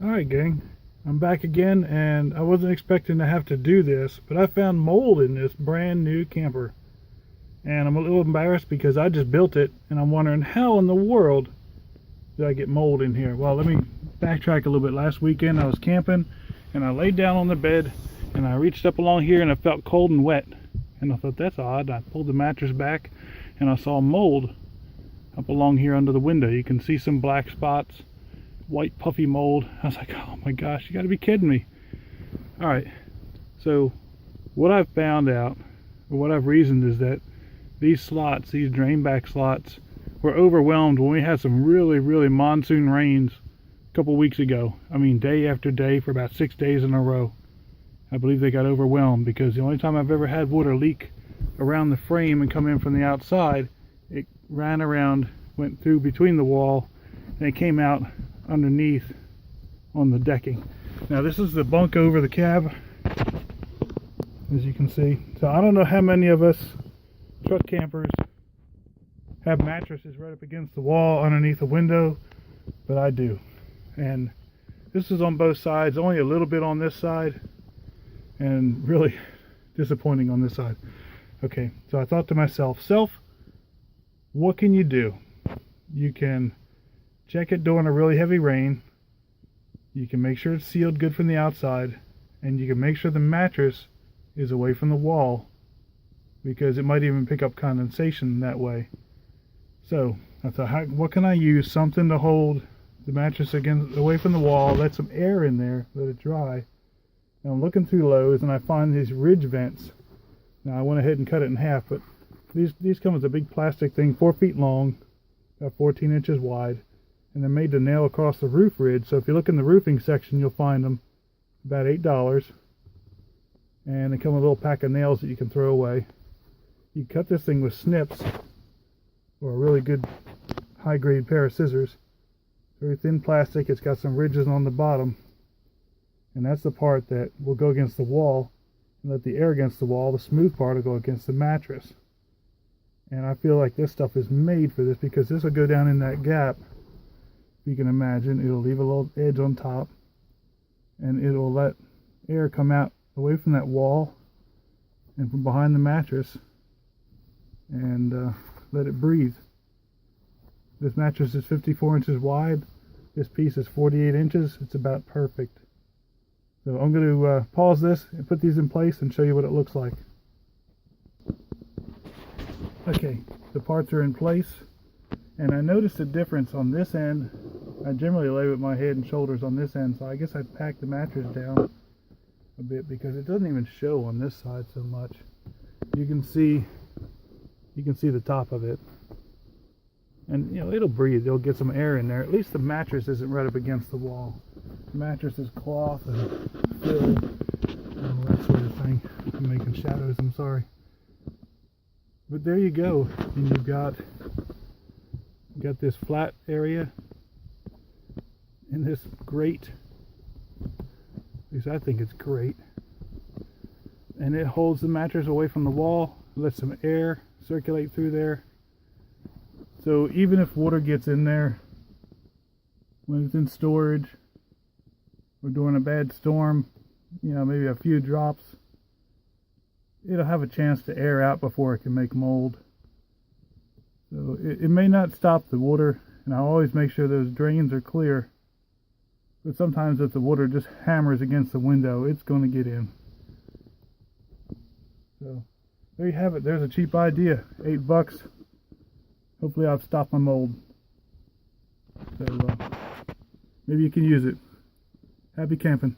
Alright gang, I'm back again, and I wasn't expecting to have to do this, but I found mold in this brand new camper. And I'm a little embarrassed because I just built it, and I'm wondering how in the world did I get mold in here. Well, let me backtrack a little bit. Last weekend I was camping, and I laid down on the bed, and I reached up along here, and I felt cold and wet. And I thought, that's odd. I pulled the mattress back, and I saw mold up along here under the window. You can see some black spots. White puffy mold. I was like, oh my gosh, you got to be kidding me. Alright, so what I've found out, or what I've reasoned, is that these slots, these drain back slots, were overwhelmed when we had some really monsoon rains a couple weeks ago. I mean, day after day for about 6 days in a row. I believe they got overwhelmed because the only time I've ever had water leak around the frame and come in from the outside, it ran around, went through between the wall, and it came out underneath on the decking. Now this is the bunk over the cab, as you can see. So I don't know how many of us truck campers have mattresses right up against the wall underneath the window, but I do. And this is on both sides, only a little bit on this side, and really disappointing on this side. Okay, so I thought to myself, what can you do? You can check it during a really heavy rain. You can make sure it's sealed good from the outside, and you can make sure the mattress is away from the wall, because it might even pick up condensation that way. So I thought, what can I use? Something to hold the mattress away from the wall, let some air in there, let it dry. Now I'm looking through Lowe's, and I find these ridge vents. Now I went ahead and cut it in half, but these come with a big plastic thing, 4 feet long, about 14 inches wide. And they're made to nail across the roof ridge. So if you look in the roofing section, you'll find them about $8. And they come with a little pack of nails that you can throw away. You cut this thing with snips, or a really good high-grade pair of scissors. Very thin plastic. It's got some ridges on the bottom, and that's the part that will go against the wall and let the air against the wall. The smooth part will go against the mattress. And I feel like this stuff is made for this, because this will go down in that gap. You can imagine it'll leave a little edge on top, and it'll let air come out away from that wall and from behind the mattress, and let it breathe. This mattress is 54 inches wide. This piece is 48 inches. It's about perfect. So I'm going to pause this and put these in place and show you what it looks like. Okay, the parts are in place. And I noticed a difference on this end. I generally lay with my head and shoulders on this end, so I guess I packed the mattress down a bit, because it doesn't even show on this side so much. You can see the top of it, and it'll breathe. It'll get some air in there. At least the mattress isn't right up against the wall. The mattress is cloth and filled and that sort of thing. I'm making shadows, I'm sorry. But there you go, and you've got this flat area in this grate. At least I think it's great. And it holds the mattress away from the wall, lets some air circulate through there. So even if water gets in there when it's in storage, or during a bad storm, maybe a few drops, it'll have a chance to air out before it can make mold. So it may not stop the water, and I always make sure those drains are clear. But sometimes if the water just hammers against the window, it's going to get in. So there you have it. There's a cheap idea. $8. Hopefully I've stopped my mold. So maybe you can use it. Happy camping.